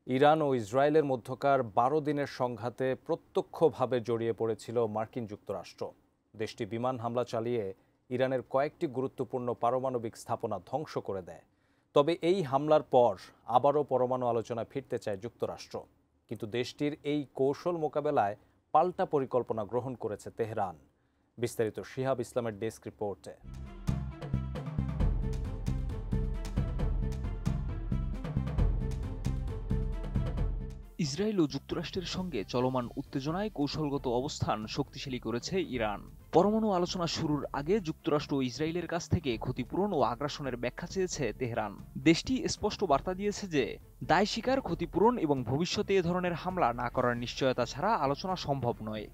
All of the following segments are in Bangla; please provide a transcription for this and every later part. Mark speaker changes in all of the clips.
Speaker 1: ইরান ও ইসরায়েলের মধ্যকার ১২ দিনের সংঘাতে প্রত্যক্ষভাবে জড়িয়ে পড়েছিল মার্কিন যুক্তরাষ্ট্র। দেশটি বিমান হামলা চালিয়ে ইরানের কয়েকটি গুরুত্বপূর্ণ পারমাণবিক স্থাপনা ধ্বংস করে দেয়। তবে এই হামলার পর আবারও পরমাণু আলোচনায় ফিরতে চায় যুক্তরাষ্ট্র, কিন্তু দেশটির এই কৌশল মোকাবেলায় পাল্টা পরিকল্পনা গ্রহণ করেছে তেহরান। বিস্তারিত শিহাব ইসলামের ডেস্ক রিপোর্টে।
Speaker 2: ইসরায়েল ও যুক্তরাষ্ট্রের সঙ্গে চলমান উত্তেজনায় কৌশলগত অবস্থান শক্তিশালী করেছে ইরান। পরমাণু আলোচনা শুরুর আগে যুক্তরাষ্ট্র ও ইসরায়েলের কাছ থেকে ক্ষতিপূরণ ও আগ্রাসনের ব্যাখ্যা চেয়েছে তেহরান। দেশটি স্পষ্ট বার্তা দিয়েছে যে দায় স্বীকার, ক্ষতিপূরণ এবং ভবিষ্যতে এ ধরনের হামলা না করার নিশ্চয়তা ছাড়া আলোচনা সম্ভব নয়।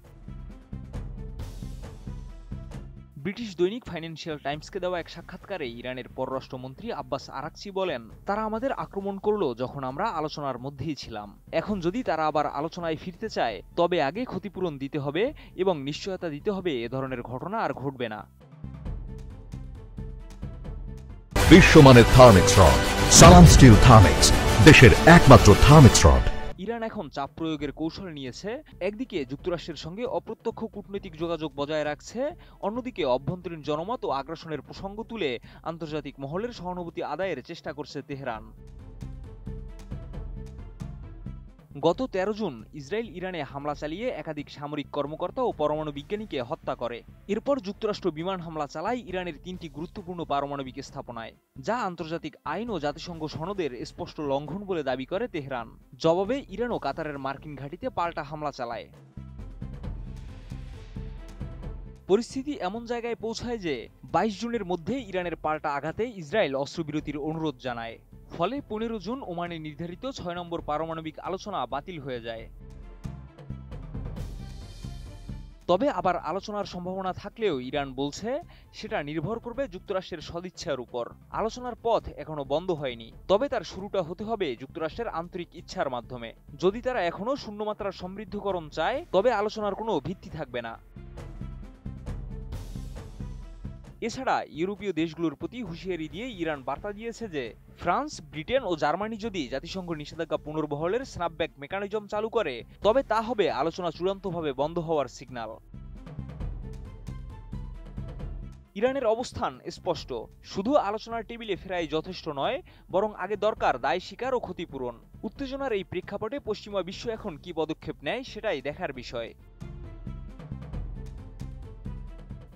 Speaker 2: ব্রিটিশ দৈনিক ফাইন্যান্সিয়াল টাইমসকে দেওয়া এক সাক্ষাৎকারে ইরানের পররাষ্ট্রমন্ত্রী আব্বাস আরাকচি বলেন, তারা আমাদের আক্রমণ করল যখন আমরা আলোচনার মধ্যেই ছিলাম। এখন যদি তারা আবার আলোচনায় ফিরতে চায়, তবে আগে ক্ষতিপূরণ দিতে হবে এবং নিশ্চয়তা দিতে হবে এ ধরনের ঘটনা আর ঘটবে না।
Speaker 3: বিশ্বমানের থার্মিক্স রড, সালাম স্টিল থার্মিক্স, দেশের একমাত্র থার্মিক্স রড।
Speaker 2: ইরান এখন চাপ প্রয়োগের কৌশল নিয়েছে। একদিকে যুক্তরাষ্ট্রের সঙ্গে অপ্রত্যক্ষ কূটনৈতিক যোগাযোগ বজায় রাখছে, অন্যদিকে অভ্যন্তরীণ জনমত ও আগ্রাসনের প্রসঙ্গ তুলে আন্তর্জাতিক মহলের সহানুভূতি আদায়ের চেষ্টা করছে তেহরান। গত ১৩ জুন ইসরায়েল ইরানে হামলা চালিয়ে একাধিক সামরিক কর্মকর্তা ও পরমাণু বিজ্ঞানীকে হত্যা করে। এরপর যুক্তরাষ্ট্র বিমান হামলা চালায় ইরানের ৩টি গুরুত্বপূর্ণ পারমাণবিক স্থাপনায়, যা আন্তর্জাতিক আইন ও জাতিসংঘ সনদের স্পষ্ট লঙ্ঘন বলে দাবি করে তেহরান। জবাবে ইরান ও কাতারের মার্কিন ঘাঁটিতে পাল্টা হামলা চালায়। পরিস্থিতি এমন জায়গায় পৌঁছায় যে ২২ জুনের মধ্যে ইরানের পাল্টা আঘাতে ইসরায়েল অস্ত্রবিরতির অনুরোধ জানায়। ফলে ১৫ জুন ওমানে নির্ধারিত ৬ নম্বর পারমাণবিক আলোচনা বাতিল হয়ে যায়। তবে আবার আলোচনার সম্ভাবনা থাকলেও ইরান বলছে সেটা নির্ভর করবে যুক্তরাষ্ট্রের সদিচ্ছার উপর। আলোচনার পথ এখনো বন্ধ হয়নি, তবে তার শুরুটা হতে হবে যুক্তরাষ্ট্রের আন্তরিক ইচ্ছার মাধ্যমে। যদি তারা এখনো শূন্যমাত্রার সমৃদ্ধকরণ চায়, তবে আলোচনার কোনো ভিত্তি থাকবে না। এছাড়া ইউরোপীয় দেশগুলোর প্রতি হুঁশিয়ারি দিয়ে ইরান বার্তা দিয়েছে যে ফ্রান্স, ব্রিটেন ও জার্মানি যদি জাতিসংঘ নিষেধাজ্ঞা পুনর্বহলের স্ন্যাপব্যাক মেকানিজম চালু করে, তবে তা হবে আলোচনা চূড়ান্তভাবে বন্ধ হওয়ার সিগন্যাল। ইরানের অবস্থান স্পষ্ট, শুধু আলোচনার টেবিলে ফেরাই যথেষ্ট নয়, বরং আগে দরকার দায় স্বীকার ও ক্ষতিপূরণ। উত্তেজনার এই প্রেক্ষাপটে পশ্চিমা বিশ্ব এখন কি পদক্ষেপ নেয় সেটাই দেখার বিষয়।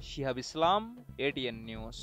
Speaker 2: শিহাব ইসলাম, এটিএন নিউজ।